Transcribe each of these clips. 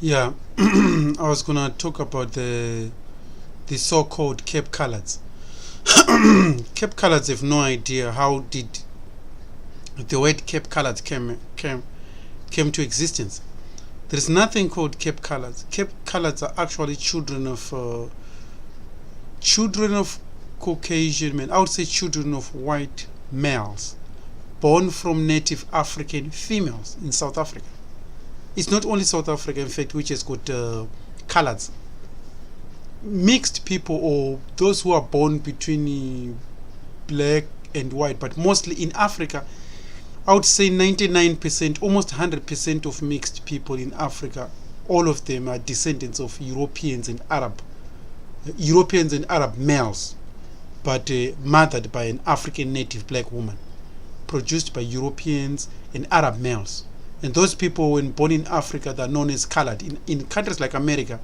Yeah, I was gonna talk about the so-called Cape Colourds. Cape Colourds have no idea how did the word Cape Colourds came to existence. There is nothing called Cape Colourds. Cape Colourds are actually children of Caucasian men. I would say children of white males born from native African females in South Africa. It's not only South Africa, in fact, which has got colours. Mixed people, or those who are born between black and white, but mostly in Africa, I would say 99%, almost 100% of mixed people in Africa, all of them are descendants of Europeans and Arab males, but mothered by an African native black woman, produced by Europeans and Arab males. And those people, when born in Africa, they're known as colored. In countries like America,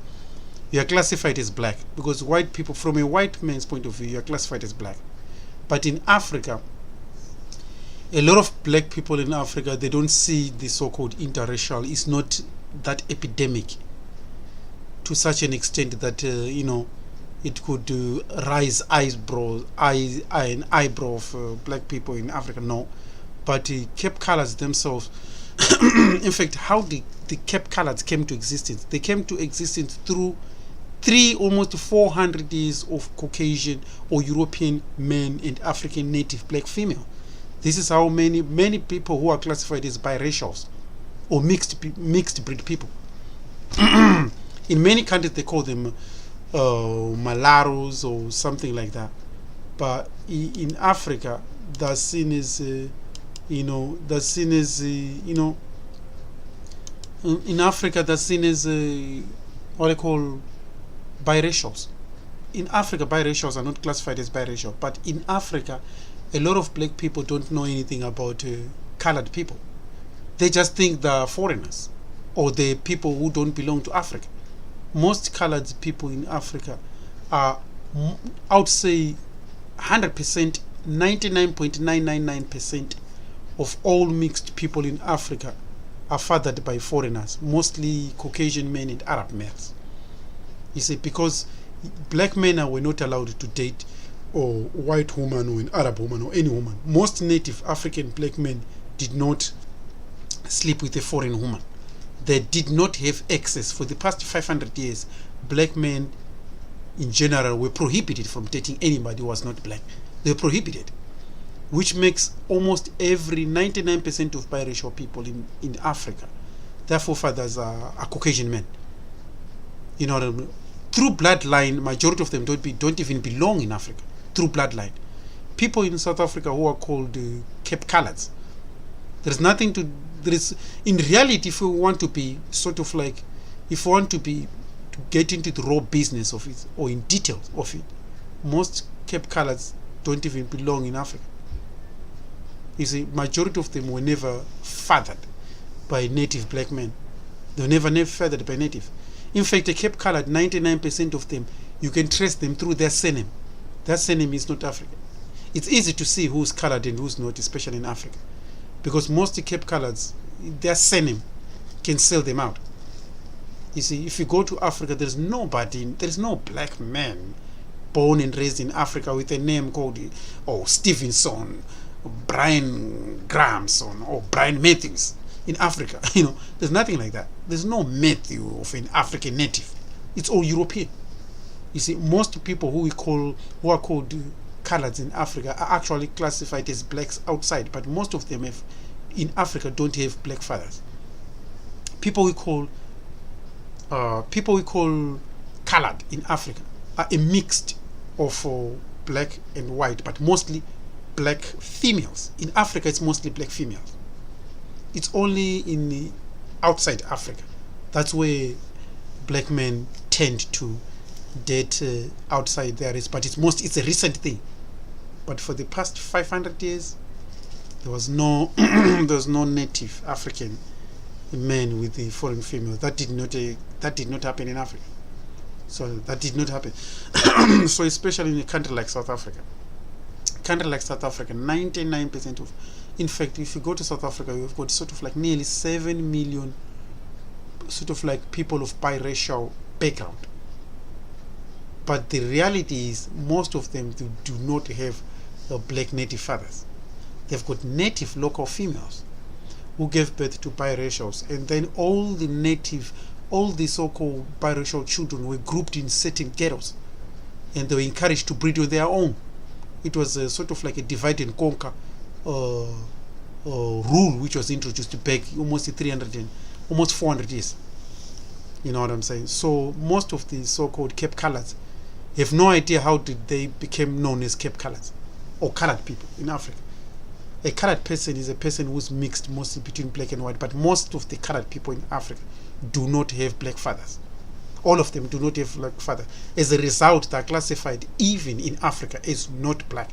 you are classified as black, because white people, from a white man's point of view, you are classified as black. But in Africa, a lot of black people in Africa, they don't see the so-called interracial. It's not that epidemic to such an extent that it could raise an eyebrow of black people in Africa. No, but Cape Colourds themselves. In fact, how the Cape Colourds came to existence? They came to existence through almost 400 years of Caucasian or European men and African native black female. This is how many people who are classified as biracials or mixed breed people. In many countries, they call them Malaros or something like that. But in Africa, they're seen as in Africa, they're seen as what they call biracials. In Africa, biracials are not classified as biracial, but in Africa, a lot of black people don't know anything about colored people. They just think they're foreigners or they're people who don't belong to Africa. Most colored people in Africa are, I would say, 100%, 99.999% of all mixed people in Africa are fathered by foreigners, mostly Caucasian men and Arab males. You see, because black men were not allowed to date or white woman or an Arab woman or any woman. Most native African black men did not sleep with a foreign woman. They did not have access. For the past 500 years, black men in general were prohibited from dating anybody who was not black. They were prohibited, which makes almost every 99% of biracial people in Africa, their forefathers are Caucasian men. You know what I mean? Through bloodline, majority of them don't even belong in Africa. Through bloodline, people in South Africa who are called Cape Colourds. There is in reality, if we want to be sort of like, if we want to get into the raw business of it or in details of it, most Cape Colourds don't even belong in Africa. You see, majority of them were never fathered by native black men. They were never fathered by native. In fact, a Cape Coloured, 99% of them, you can trace them through their surname. Their surname is not African. It's easy to see who's coloured and who's not, especially in Africa, because most Cape Colourds, their surname can sell them out. You see, if you go to Africa, there's no black man born and raised in Africa with a name called Stevenson, Brian Grahamson, or Brian Matthews. In Africa, there's nothing like that. There's no Matthew of an African native. It's all European. You see, most people who are called coloureds in Africa are actually classified as blacks outside, but most of them in Africa don't have black fathers. People we call coloured in Africa are a mixed of black and white, but mostly black females. In Africa, it's mostly black females. It's only in outside Africa that's where black men tend to date outside their race, but it's a recent thing. But for the past 500 years, there was no native African men with the foreign female. That did not happen in Africa. So that did not happen. So especially in a country like South Africa. 99% of, in fact, if you go to South Africa, you've got sort of like nearly 7 million sort of like people of biracial background. But the reality is most of them do not have black native fathers. They've got native local females who gave birth to biracials, and then all the so-called biracial children were grouped in certain ghettos, and they were encouraged to breed on their own. It was a sort of like a divide and conquer rule which was introduced back almost 400 years. You know what I'm saying? So most of the so-called Cape Colourds have no idea how did they become known as Cape Colourds or colored people in Africa. A colored person is a person who's mixed mostly between black and white, but most of the colored people in Africa do not have black fathers. All of them do not have black fathers. As a result, they're classified even in Africa as not black.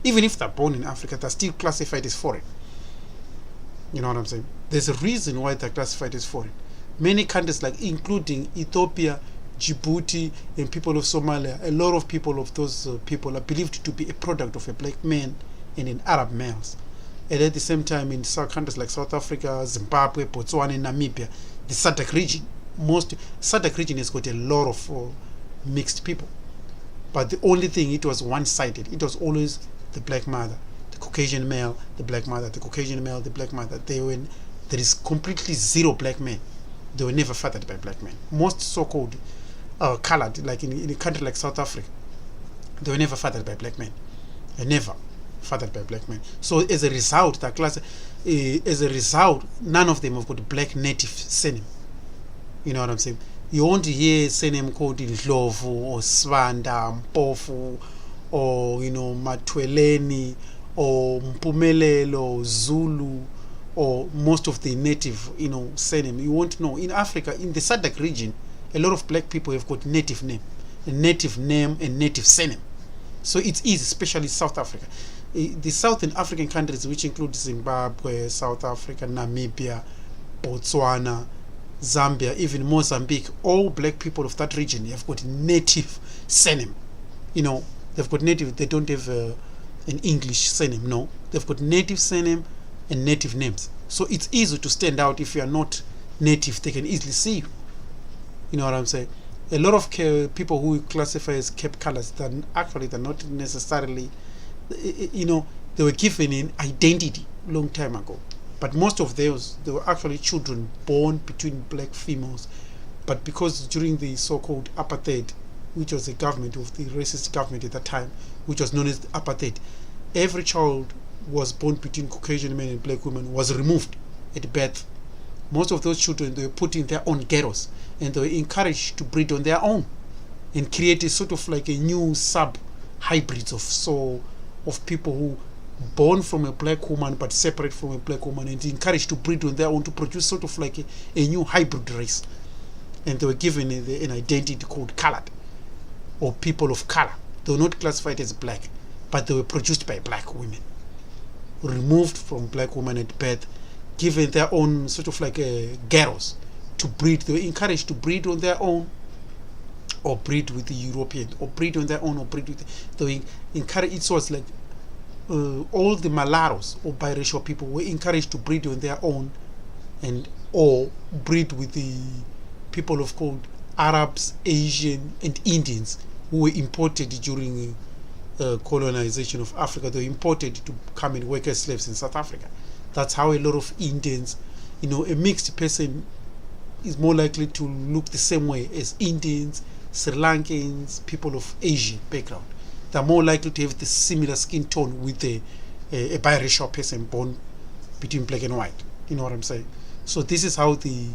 Even if they're born in Africa, they're still classified as foreign. You know what I'm saying? There's a reason why they're classified as foreign. Many countries, like including Ethiopia, Djibouti, and people of Somalia, a lot of people of those people are believed to be a product of a black man and an Arab males. And at the same time, in some countries like South Africa, Zimbabwe, Botswana, and Namibia, the SADC region, SADC region has got a lot of mixed people. But the only thing, it was one-sided. It was always the black mother, the Caucasian male, the black mother, the Caucasian male, the black mother. There is completely zero black men. They were never fathered by black men. Most so-called colored, like in a country like South Africa, they were never fathered by black men. Never fathered by black men. So as a result, none of them have got black native surname. You know what I'm saying? You won't hear surname called Ndlovu or Swanda, Mpofu, or Matweleni, or Mpumelelo, Zulu, or most of the native surname. You won't know. In Africa, in the SADC region, a lot of black people have got native name and native surname. So it's easy, especially South Africa. The Southern African countries, which include Zimbabwe, South Africa, Namibia, Botswana, Zambia, even Mozambique, all black people of that region have got native surname. They've got native, they don't have an English surname, no. They've got native surname and native names. So it's easy to stand out. If you are not native, they can easily see you. You know what I'm saying? A lot of people who classify as Cape Colourds, they're not necessarily, they were given an identity long time ago. But most of those, they were actually children born between black females. But because during the so-called apartheid, which was a government of the racist government at that time, which was known as apartheid, every child was born between Caucasian men and black women was removed at birth. Most of those children, they were put in their own ghettos, and they were encouraged to breed on their own and create a sort of like a new hybrids of people who born from a black woman but separate from a black woman, and encouraged to breed on their own to produce sort of like a new hybrid race. And they were given an identity called colored, or people of color. They were not classified as black, but they were produced by black women, removed from black women at birth, given their own sort of like ghettos to breed. They were encouraged to breed on their own, or breed with the European, or breed on their own, or breed with they were encouraged. It was like all the Malaros or biracial people were encouraged to breed on their own, or breed with the people of called Arabs, Asian, and Indians who were imported during colonization of Africa. They were imported to come and work as slaves in South Africa. That's how a lot of Indians, a mixed person is more likely to look the same way as Indians, Sri Lankans, people of Asian background. They're more likely to have the similar skin tone with a biracial person born between black and white. You know what I'm saying? So this is how the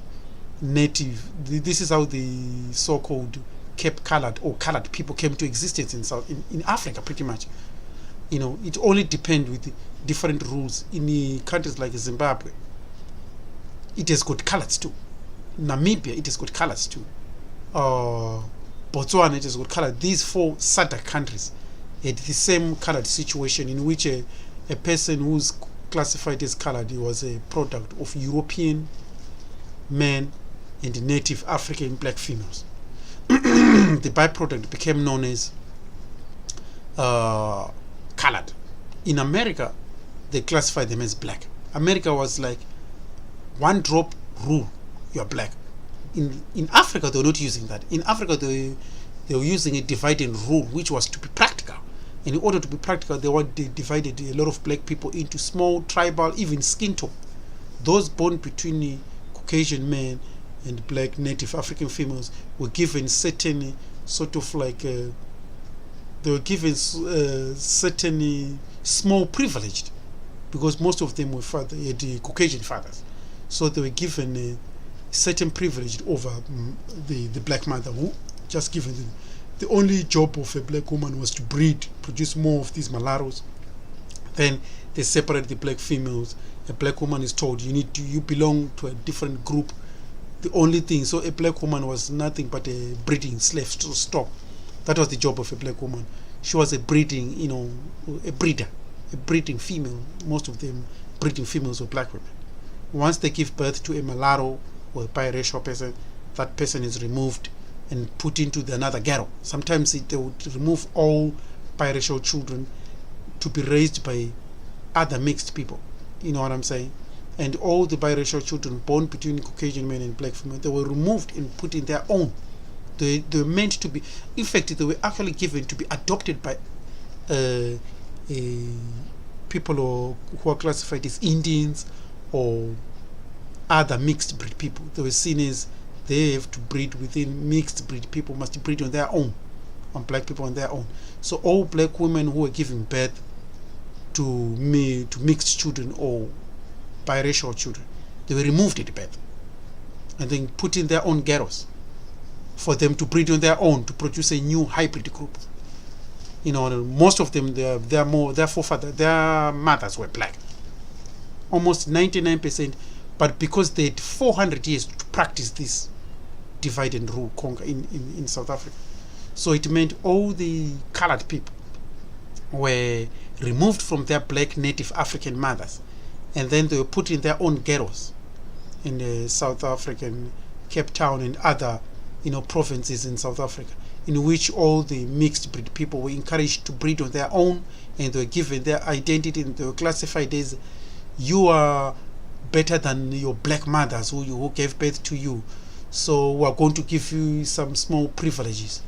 so-called Cape Colored or colored people came to existence in Africa, pretty much. It only depends with the different rules. In the countries like Zimbabwe, it has got colors too. Namibia, it has got colors too. Botswana, it has got colors. These 4 SADC countries had the same colored situation, in which a person who's classified as colored, he was a product of European men and native African black females. The byproduct became known as colored. In America, they classified them as black. America was like one drop rule, you're black. in Africa, they were not using that. In Africa, they were using a divide and rule, which was to be practical. And in order to be practical, they divided a lot of black people into small, tribal, even skin tone. Those born between the Caucasian men and black native African females were given certain sort of like they were given certain small privileged, because most of them were had Caucasian fathers, so they were given a certain privilege over the black mother, who just given them the only job of a black woman was to breed, produce more of these malaros. Then they separate the black females. A black woman is told you belong to a different group. The only thing, so a black woman was nothing but a breeding slave stock. That was the job of a black woman. She was a breeding, a breeder, a breeding female. Most of them breeding females were black women. Once they give birth to a mulatto or a biracial person, that person is removed and put into another ghetto. Sometimes they would remove all biracial children to be raised by other mixed people. You know what I'm saying? And all the biracial children born between Caucasian men and black females, they were removed and put in their own. They were meant to be, in fact, they were actually given to be adopted by people who are classified as Indians or other mixed breed people. They were seen as they have to breed within mixed breed people, must breed on their own, on black people on their own. So all black women who were giving birth to mixed children or biracial children, they were removed at birth and then put in their own ghettos for them to breed on their own to produce a new hybrid group. Most of them, their mothers were black, almost 99%. But because they had 400 years to practice this divide and rule conquer in South Africa, so it meant all the colored people were removed from their black native African mothers, and then they were put in their own ghettos in the South African Cape Town and other provinces in South Africa, in which all the mixed breed people were encouraged to breed on their own, and they were given their identity, and they were classified as, you are better than your black mothers who gave birth to you, so we are going to give you some small privileges.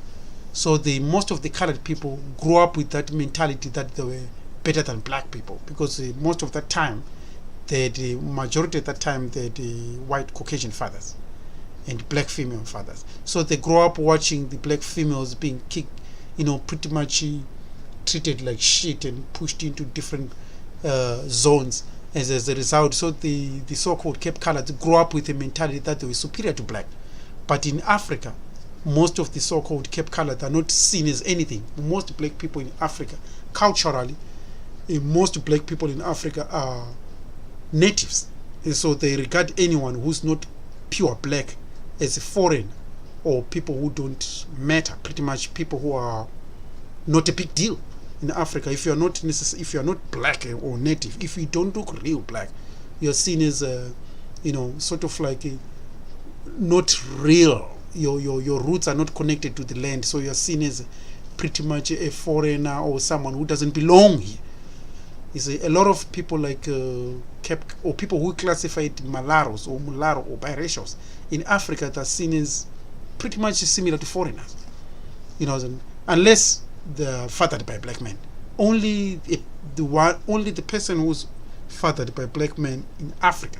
So most of the colored people grew up with that mentality that they were better than black people, because most of that time, the majority of that time, they had white Caucasian fathers and black female fathers. So they grew up watching the black females being kicked, pretty much treated like shit and pushed into different zones. As a result, so the so-called Cape Coloureds grew up with a mentality that they were superior to black. But in Africa, most of the so-called Cape Coloureds are not seen as anything. Most black people in Africa, culturally, most black people in Africa are natives. And so they regard anyone who's not pure black as a foreign, or people who don't matter, pretty much people who are not a big deal. In Africa, if you are not black or native, if you don't look real black, you're seen as sort of like not real. Your roots are not connected to the land, so you're seen as pretty much a foreigner or someone who doesn't belong here. You see, a lot of people like or people who classified Malaros or Mularo or biracials in Africa, they're seen as pretty much similar to foreigners. Unless they're fathered by black men. Only the person who's fathered by black men in Africa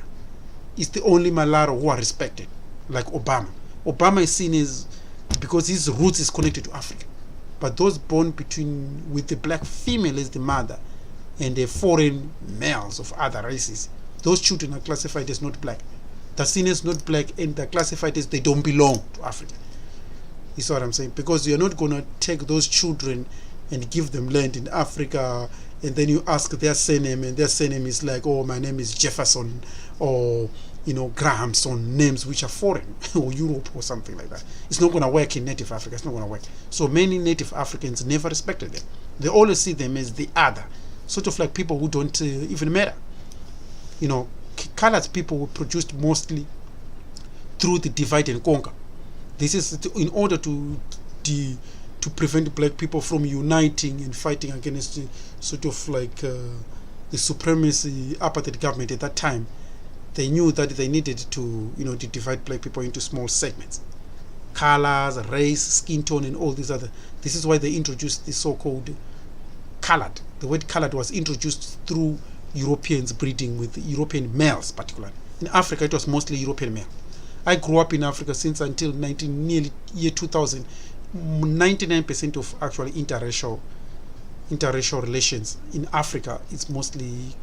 is the only Malaro who are respected, like Obama. Obama is seen as, because his roots is connected to Africa. But those born with the black female as the mother and the foreign males of other races, those children are classified as not black. They're seen as not black, and they're classified as they don't belong to Africa. You see what I'm saying? Because you're not going to take those children and give them land in Africa, and then you ask their surname, and their surname is like, oh, my name is Jefferson, or Grahamson, names which are foreign, or Europe or something like that. It's not going to work in native Africa. It's not going to work. So many native Africans never respected them. They always see them as the other, sort of like people who don't even matter. Colored people were produced mostly through the divide and conquer. This is in order to prevent black people from uniting and fighting against sort of like the supremacy apartheid government at that time. They knew that they needed to, to divide black people into small segments. Colors, race, skin tone, and all these other. This is why they introduced the so-called colored. The word colored was introduced through Europeans breeding with European males, particularly. In Africa, it was mostly European male. I grew up in Africa since until nearly year 2000. 99% of actually interracial relations in Africa, it's mostly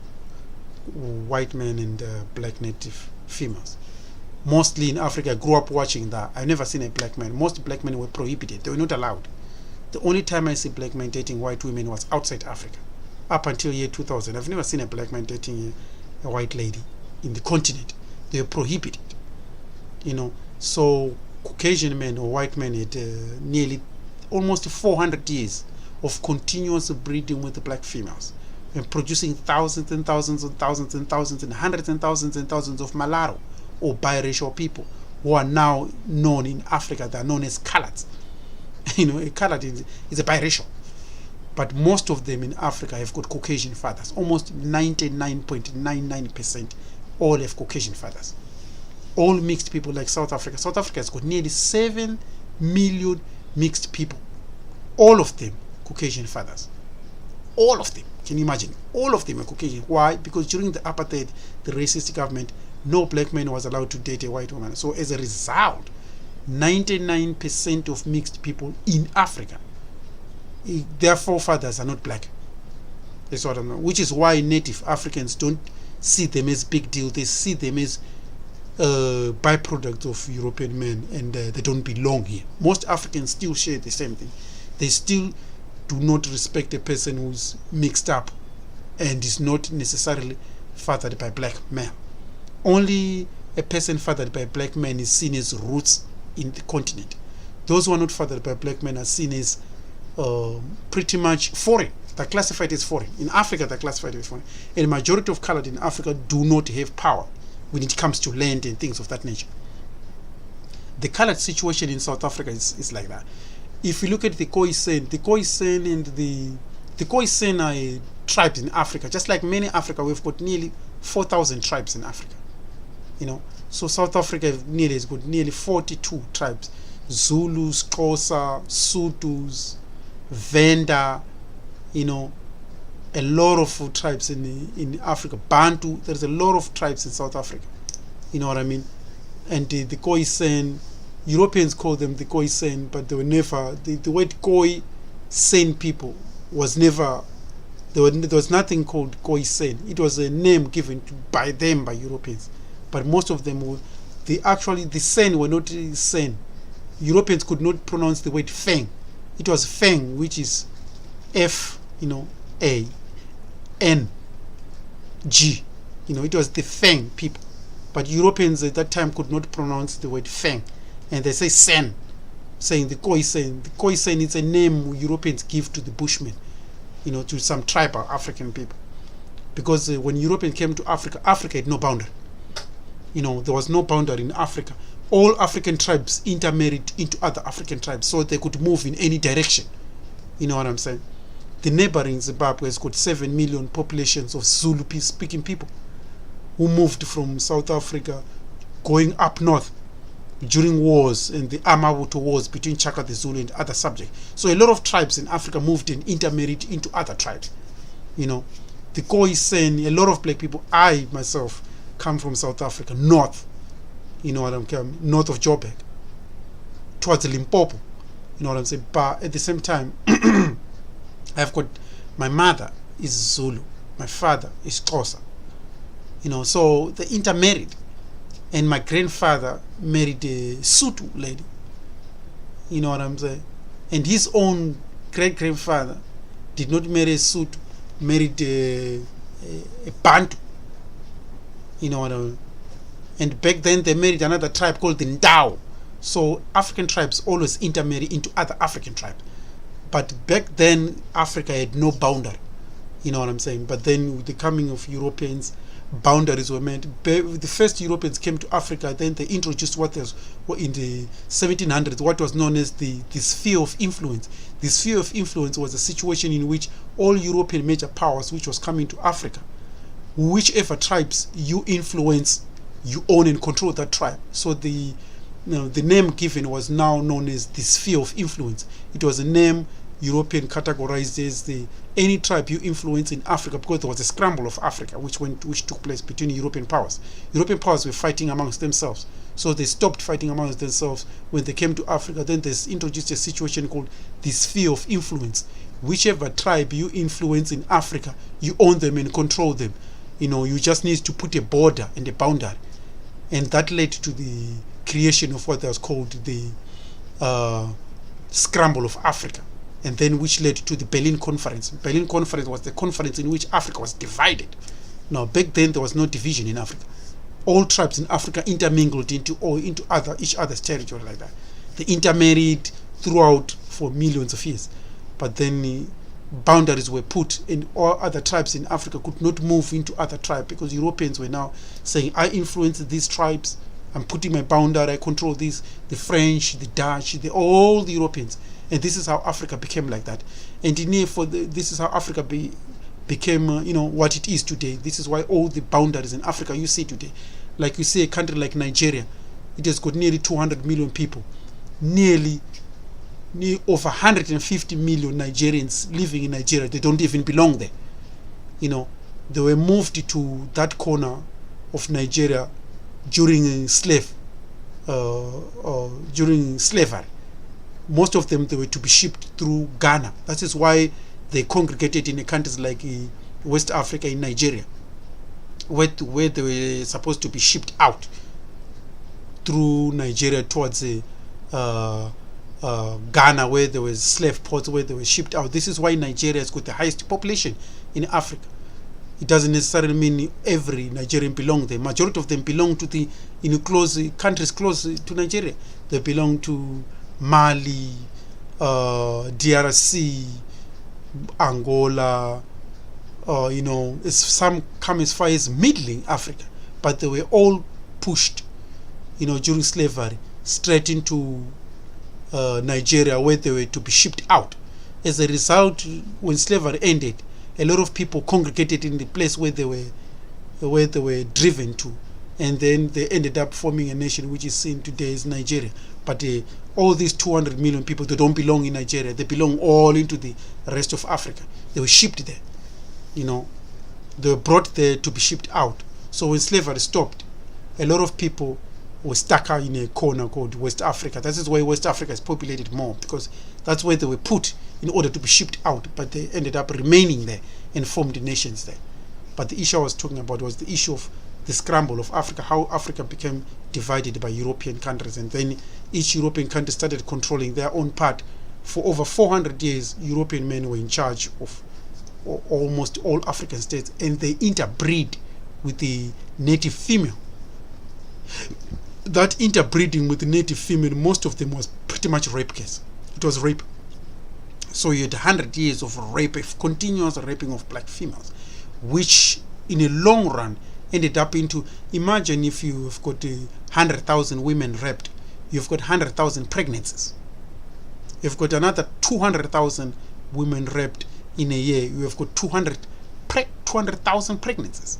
white men and black native females. Mostly in Africa, I grew up watching that. I've never seen a black man. Most black men were prohibited. They were not allowed. The only time I see black men dating white women was outside Africa. Up until year 2000, I've never seen a black man dating a white lady in the continent. They were prohibited. So Caucasian men or white men had nearly almost 400 years of continuous breeding with the black females and producing thousands and thousands and thousands and thousands and hundreds and thousands of mulatto or biracial people who are now known in Africa. They are known as Colourds. A colored is a biracial. But most of them in Africa have got Caucasian fathers. Almost 99.99% all have Caucasian fathers. All mixed people like South Africa. South Africa has got nearly 7 million mixed people. All of them Caucasian fathers. All of them. Can you imagine? All of them are Caucasian. Why? Because during the apartheid, the racist government, no black man was allowed to date a white woman. So as a result, 99% of mixed people in Africa, their forefathers are not black. That's what I know. Which is why native Africans don't see them as big deal. They see them as byproduct of European men, and they don't belong here. Most Africans still share the same thing. They still do not respect a person who's mixed up and is not necessarily fathered by black male. Only a person fathered by black men is seen as roots in the continent. Those who are not fathered by black men are seen as pretty much foreign. They're classified as foreign. In Africa, they're classified as foreign. And the majority of colored in Africa do not have power when it comes to land and things of that nature. The colored situation in South Africa is like that. If you look at the Khoisan and the Khoisan are tribes in Africa. Just like many Africa, we've got nearly 4,000 tribes in Africa. So South Africa has got nearly 42 tribes. Zulus, Xhosa, Sothos, Venda, a lot of tribes in Africa. Bantu, there's a lot of tribes in South Africa. You know what I mean? And the Khoisan, Europeans call them the Khoisan, but they were never, the word Khoisan people was never, there was nothing called Khoisan. It was a name given by Europeans. But most of them were, the San were not San. Europeans could not pronounce the word Feng. It was Feng, which is F, A, N, G. It was the Feng people. But Europeans at that time could not pronounce the word Feng. And they say Sen, saying the Khoisan. The Khoisan is a name Europeans give to the Bushmen, to some tribal African people. Because when Europeans came to Africa, Africa had no boundary. There was no boundary in Africa. All African tribes intermarried into other African tribes so they could move in any direction. You know what I'm saying? The neighboring Zimbabwe has got 7 million populations of Zulu speaking people who moved from South Africa going up north during wars and the Amabuto wars between Chaka the Zulu and other subjects. So a lot of tribes in Africa moved and intermarried into other tribes. The Khoisan, a lot of black people, I myself come from South Africa, north. North of Joburg, towards Limpopo. You know what I'm saying? But at the same time, I've got, my mother is Zulu, my father is Xhosa. So they intermarried. And my grandfather married a Sotho lady. You know what I'm saying? And his own great-grandfather did not marry a Sotho, married a Bantu. You know what I mean? And back then they married another tribe called the Ndau. So African tribes always intermarry into other African tribes. But back then Africa had no boundary. You know what I'm saying? But then with the coming of Europeans, boundaries were made. The first Europeans came to Africa, then they introduced what was in the 1700s, what was known as the sphere of influence. The sphere of influence was a situation in which all European major powers which was coming to Africa, whichever tribes you influence you own and control that tribe. So the name given was now known as the sphere of influence. It was a name European categorized as any tribe you influence in Africa, because there was a scramble of Africa which took place between European powers. European powers were fighting amongst themselves, so they stopped fighting amongst themselves when they came to Africa. Then there's introduced a situation called the sphere of influence. Whichever tribe you influence in Africa, you own them and control them. You just need to put a border and a boundary, and that led to the creation of what was called the scramble of Africa, and then which led to the Berlin Conference. Berlin Conference was the conference in which Africa was divided. Now, back then there was no division in Africa. All tribes in Africa intermingled into each other's territory like that. They intermarried throughout for millions of years, but then boundaries were put, and all other tribes in Africa could not move into other tribes, because Europeans were now saying, I influence these tribes, I'm putting my boundary, I control this. The French, the Dutch, all the Europeans. And this is how Africa became like that. And this is how Africa became what it is today. This is why all the boundaries in Africa you see today, like you see a country like Nigeria, it has got nearly 200 million people, nearly over 150 million Nigerians living in Nigeria. They don't even belong there. They were moved to that corner of Nigeria during slavery. Most of them, they were to be shipped through Ghana. That is why they congregated in countries like West Africa, in Nigeria, where they were supposed to be shipped out through Nigeria towards Ghana, where there was slave ports where they were shipped out. This is why Nigeria has got the highest population in Africa. It doesn't necessarily mean every Nigerian belong there. Majority of them belong to the countries close to Nigeria. They belong to Mali, DRC, Angola, some come as far as middling Africa, but they were all pushed, during slavery, straight into Nigeria, where they were to be shipped out. As a result, when slavery ended, a lot of people congregated in the place where they were driven to, and then they ended up forming a nation which is seen today as Nigeria. But all these 200 million people, they don't belong in Nigeria. They belong all into the rest of Africa. They were shipped there. They were brought there to be shipped out. So when slavery stopped, a lot of people were stuck in a corner called West Africa. That is why West Africa is populated more, because that's where they were put in order to be shipped out, but they ended up remaining there and formed nations there. But the issue I was talking about was the issue of the scramble of Africa, how Africa became divided by European countries, and then each European country started controlling their own part. For over 400 years, European men were in charge of almost all African states, and they interbreed with the native female. That interbreeding with the native female, most of them was pretty much rape case. It was rape. So you had 100 years of rape, continuous raping of black females, which in a long run ended up into, imagine if you've got 100,000 women raped, you've got 100,000 pregnancies. You've got another 200,000 women raped in a year, you have got 200,000 pregnancies.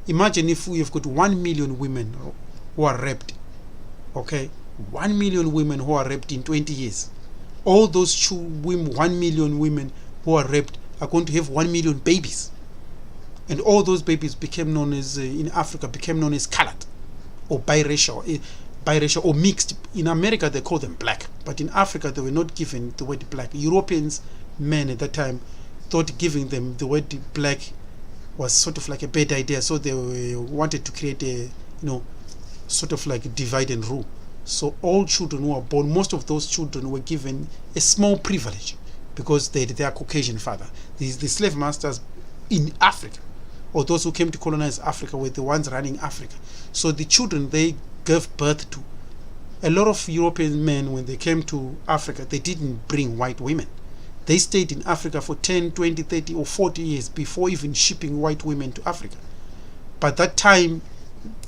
Imagine if we have got 1 million women who are raped. Okay, 1 million women who are raped in 20 years. All those 1 million women who are raped are going to have 1 million babies. And all those babies became known as, in Africa, became known as colored or biracial or mixed. In America, they call them black. But in Africa, they were not given the word black. Europeans, men at that time, thought giving them the word black was sort of like a bad idea. So they wanted to create a, sort of like divide and rule. So all children who were born, most of those children were given a small privilege because they had their Caucasian father. The slave masters in Africa, or those who came to colonize Africa, were the ones running Africa. So the children they gave birth to, a lot of European men, when they came to Africa, they didn't bring white women. They stayed in Africa for 10, 20, 30 or 40 years before even shipping white women to Africa. By that time,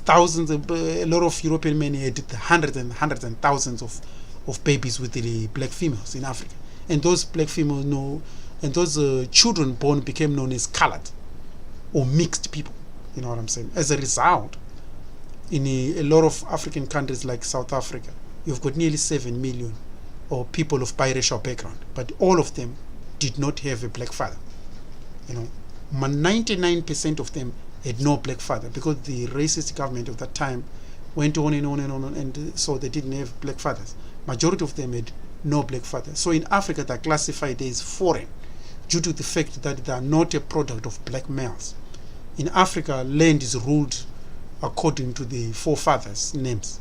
a lot of European men had hundreds and thousands of babies with the black females in Africa. And those black females those children born became known as colored or mixed people. You know what I'm saying? As a result, in a lot of African countries like South Africa, you've got nearly 7 million or people of biracial background, but all of them did not have a black father. 99% of them had no black father, because the racist government of that time went on and on and on, and so they didn't have black fathers. Majority of them had no black father. So in Africa, they're classified as foreign due to the fact that they are not a product of black males. In Africa, land is ruled according to the forefathers' names,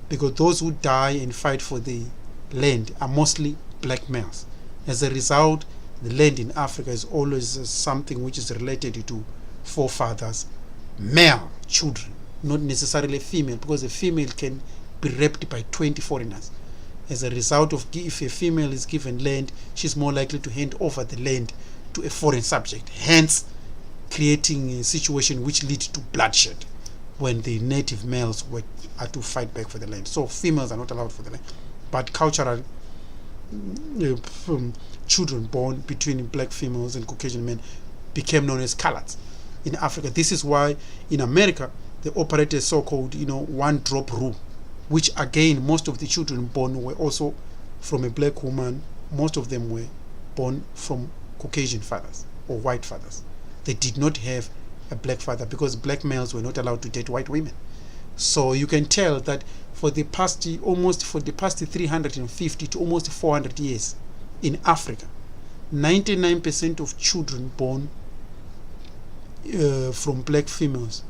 because those who die and fight for the land are mostly black males. As a result, the land in Africa is always something which is related to forefathers, male children, not necessarily female, because a female can be raped by 20 foreigners. As a result of, if a female is given land, she's more likely to hand over the land to a foreign subject, hence creating a situation which leads to bloodshed when the native males are to fight back for the land. So females are not allowed for the land. But cultural children born between black females and Caucasian men became known as Colourds in Africa. This is why in America they operated a so-called one-drop rule, which again, most of the children born were also from a black woman. Most of them were born from Caucasian fathers or white fathers. They did not have a black father, because black males were not allowed to date white women. So you can tell that for the past 350 to almost 400 years in Africa, 99% of children born from black females,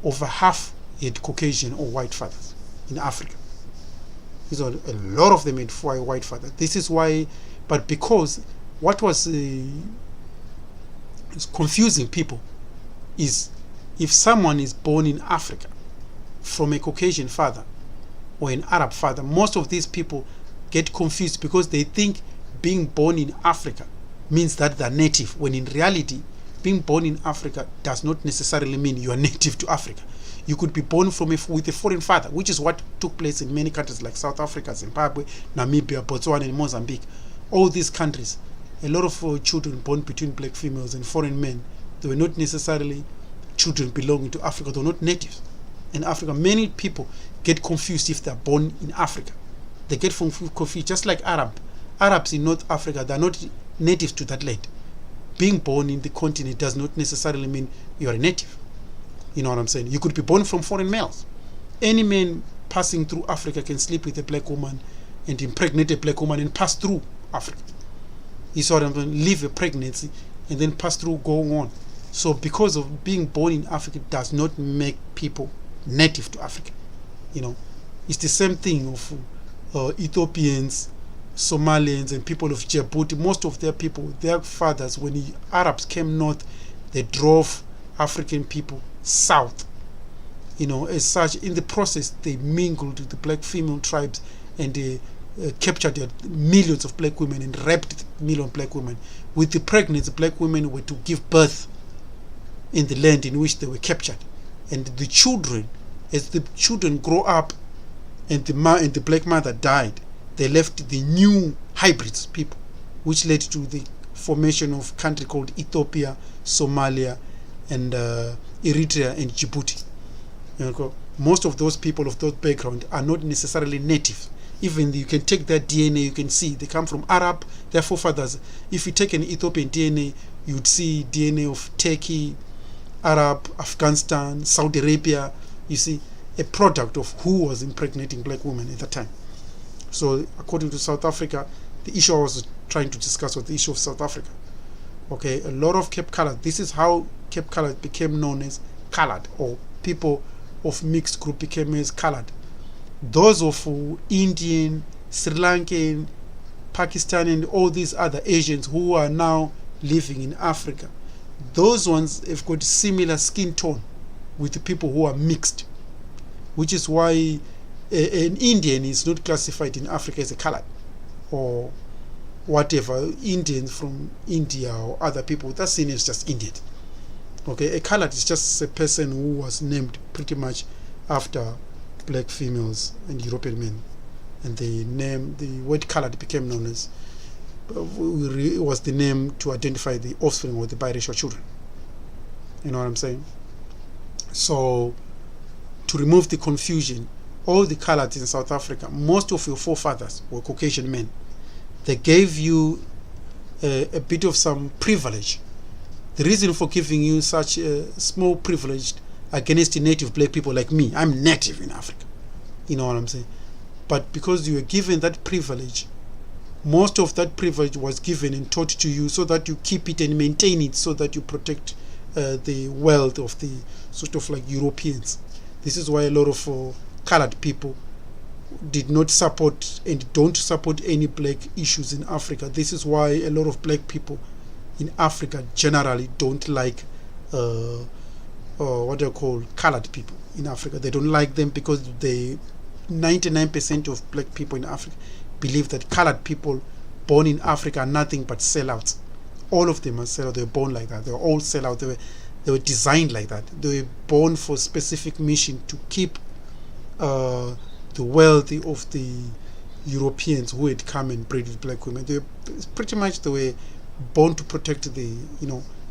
over half had Caucasian or white fathers in Africa. So a lot of them had white fathers. This is why, but because what was confusing people is, if someone is born in Africa from a Caucasian father or an Arab father, most of these people get confused because they think being born in Africa means that they're native, when in reality, being born in Africa does not necessarily mean you are native to Africa. You could be born with a foreign father, which is what took place in many countries like South Africa, Zimbabwe, Namibia, Botswana, and Mozambique. All these countries, a lot of children born between black females and foreign men, they were not necessarily children belonging to Africa. They were not natives in Africa. Many people get confused if they're born in Africa. They get confused, just like Arabs in North Africa, they're not natives to that land. Being born in the continent does not necessarily mean you are a native. You know what I'm saying? You could be born from foreign males. Any man passing through Africa can sleep with a black woman and impregnate a black woman and pass through Africa. You saw them live a pregnancy and then pass through, go on. So because of being born in Africa does not make people native to Africa. It's the same thing of Ethiopians, Somalians, and people of Djibouti. Most of their people, their fathers, when the Arabs came north, they drove African people south. As such, in the process, they mingled with the black female tribes, and they captured millions of black women and raped millions of black women. With the pregnancy, black women were to give birth in the land in which they were captured. And the children, as the children grow up and the black mother died, they left the new hybrids people, which led to the formation of a country called Ethiopia, Somalia, and Eritrea and Djibouti. Most of those people of those background are not necessarily native. Even you can take their DNA, you can see they come from Arab, their forefathers. If you take an Ethiopian DNA, you'd see DNA of Turkey, Arab, Afghanistan, Saudi Arabia. You see, a product of who was impregnating black women at the time. So according to South Africa, the issue I was trying to discuss was the issue of South Africa. Okay, a lot of Cape Colourd, this is how Cape Colourd became known as coloured, or people of mixed group became as coloured. Those of Indian, Sri Lankan, Pakistan, and all these other Asians who are now living in Africa, those ones have got similar skin tone with the people who are mixed, which is why an Indian is not classified in Africa as a coloured or whatever. Indians from India or other people, that's seen as just Indian. Okay, a coloured is just a person who was named pretty much after black females and European men, and the word coloured became known as, it was the name to identify the offspring of the biracial children. You know what I'm saying? So to remove the confusion, all the Colourds in South Africa, most of your forefathers were Caucasian men. They gave you a bit of some privilege. The reason for giving you such a small privilege against the native black people like me, I'm native in Africa, you know what I'm saying? But because you were given that privilege, most of that privilege was given and taught to you so that you keep it and maintain it, so that you protect the wealth of the sort of like Europeans. This is why a lot of Coloured people did not support and don't support any black issues in Africa. This is why a lot of black people in Africa generally don't like what they call Coloured people in Africa. They don't like them because 99% of black people in Africa believe that Coloured people born in Africa are nothing but sellouts. All of them are sellouts. They were born like that. They were all sellouts. They were designed like that. They were born for a specific mission to keep the wealth of the Europeans who had come and bred with black women. They were born to protect the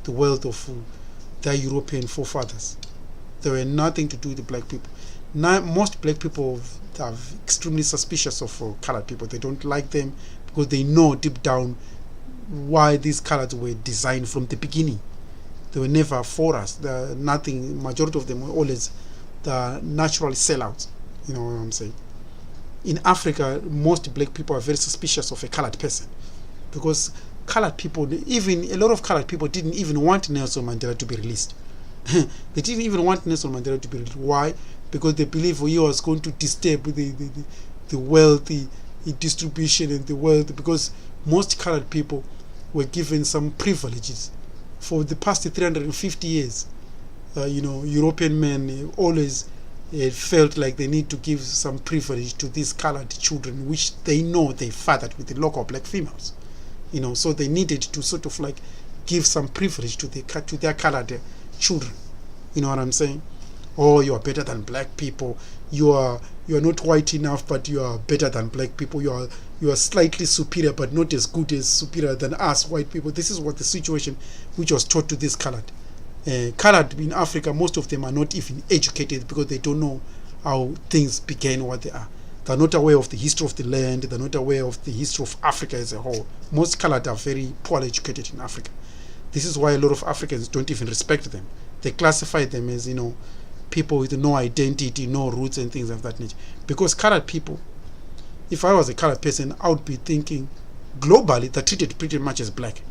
wealth of their European forefathers. They were nothing to do with the black people. Now, most black people are extremely suspicious of Coloured people. They don't like them because they know deep down why these Coloureds were designed from the beginning. They were never for us. Majority of them were always the natural sellouts. You know what I'm saying? In Africa, most black people are very suspicious of a Coloured person because Coloured people, even a lot of Coloured people, didn't even want Nelson Mandela to be released. They didn't even want Nelson Mandela to be released. Why? Because they believe he was going to disturb the wealth, the distribution and the wealth, because most Coloured people were given some privileges. For the past 350 years, European men always felt like they need to give some privilege to these Coloured children, which they know they fathered with the local black females. So they needed to sort of like give some privilege to their Coloured children. You know what I'm saying? Oh, you are better than black people. You are not white enough, but you are better than black people. You are slightly superior, but not as good as superior than us white people. This is what the situation which was taught to this Coloured. Coloured in Africa, most of them are not even educated because they don't know how things began, what they are. They're not aware of the history of the land. They're not aware of the history of Africa as a whole. Most Coloured are very poorly educated in Africa. This is why a lot of Africans don't even respect them. They classify them as, people with no identity, no roots and things of that nature. Because Coloured people, if I was a Coloured person, I would be thinking globally they're treated pretty much as black.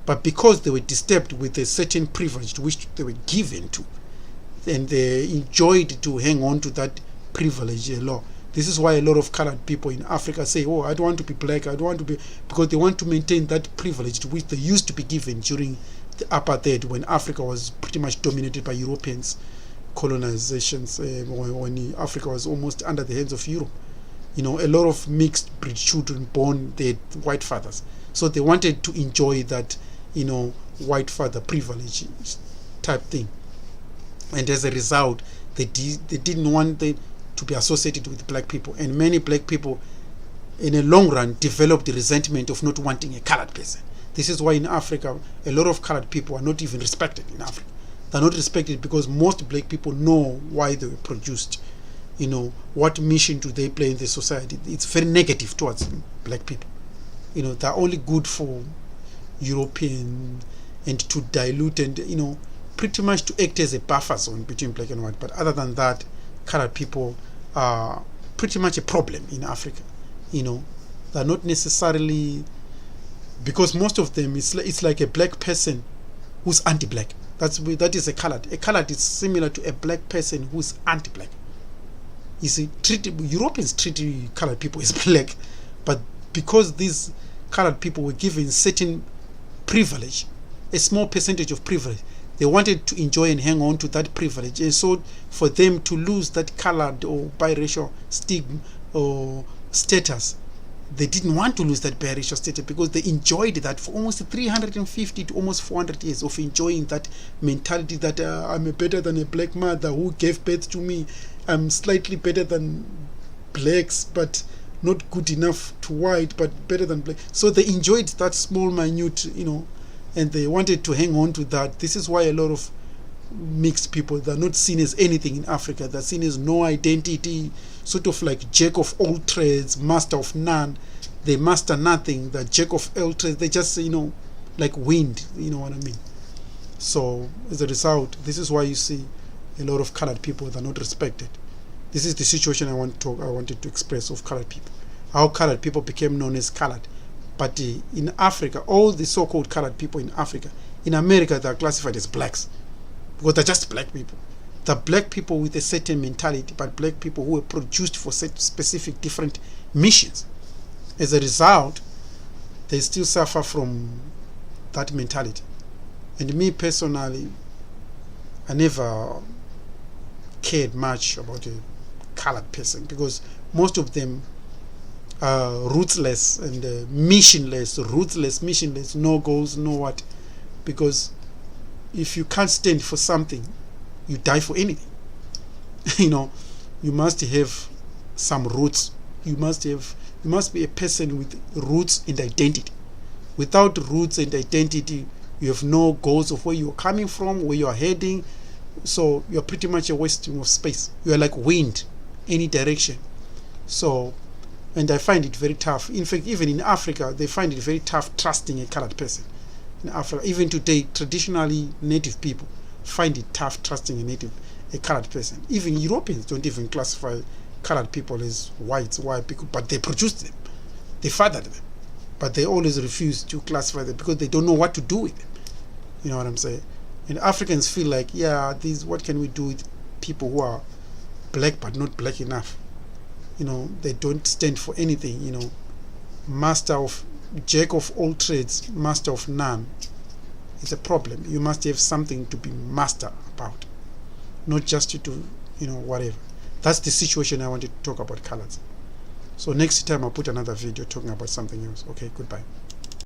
But because they were disturbed with a certain privilege to which they were given to, and they enjoyed to hang on to that privilege law. This is why a lot of Coloured people in Africa say, oh, I don't want to be black, I don't want to be, because they want to maintain that privilege to which they used to be given during the apartheid, when Africa was pretty much dominated by Europeans, colonizations, when Africa was almost under the hands of Europe. A lot of mixed breed children born, they had white fathers. So they wanted to enjoy that, white father privilege type thing. And as a result, they didn't want to be associated with black people. And many black people, in a long run, developed the resentment of not wanting a Coloured person. This is why in Africa, a lot of Coloured people are not even respected in Africa. They're not respected because most black people know why they were produced. What mission do they play in the society? It's very negative towards black people. They're only good for European and to dilute and, pretty much to act as a buffer zone between black and white. But other than that, Coloured people are pretty much a problem in Africa. They're not necessarily, because most of them, it's like a black person who's anti-black. That is a Coloured. A Coloured is similar to a black person who's anti-black. You see, Europeans treat Coloured people as black, but because these Coloured people were given certain privilege, a small percentage of privilege, they wanted to enjoy and hang on to that privilege. And so for them to lose that Coloured or biracial stigma or status, they didn't want to lose that biracial status because they enjoyed that for almost 350 to almost 400 years of enjoying that mentality that I'm better than a black mother who gave birth to me. I'm slightly better than blacks, but not good enough to white, but better than black. So they enjoyed that small, minute, and they wanted to hang on to that. This is why a lot of mixed people. They're not seen as anything in Africa. They're seen as no identity, sort of like jack of all trades, master of none. They master nothing. They're jack of all trades. They just, like wind, you know what I mean? So as a result, this is why you see a lot of colored people that are not respected. This is the situation I wanted to express of colored people. How colored people became known as colored. But in Africa, all the so-called colored people in Africa, in America, they are classified as blacks because they're just black people. They're black people with a certain mentality, but black people who were produced for specific different missions. As a result, they still suffer from that mentality. And me personally, I never cared much about a colored person because most of them are ruthless and missionless, no goals, no what. Because if you can't stand for something, you die for anything. You must have some roots. You must be a person with roots and identity. Without roots and identity, you have no goals of where you're coming from, where you're heading. So you're pretty much a wasting of space. You're like wind, any direction. So, and I find it very tough. In fact, even in Africa, they find it very tough trusting a colored person. In Africa, even today, traditionally native people find it tough trusting a colored person. Even Europeans don't even classify colored people as white people, but they produced them. They fathered them. But they always refuse to classify them because they don't know what to do with them. You know what I'm saying? And Africans feel like, what can we do with people who are black but not black enough? They don't stand for anything, jack of all trades, master of none. It's a problem. You must have something to be master about, not just to do, whatever. That's the situation I wanted to talk about colors. So next time I'll put another video talking about something else. Okay, goodbye.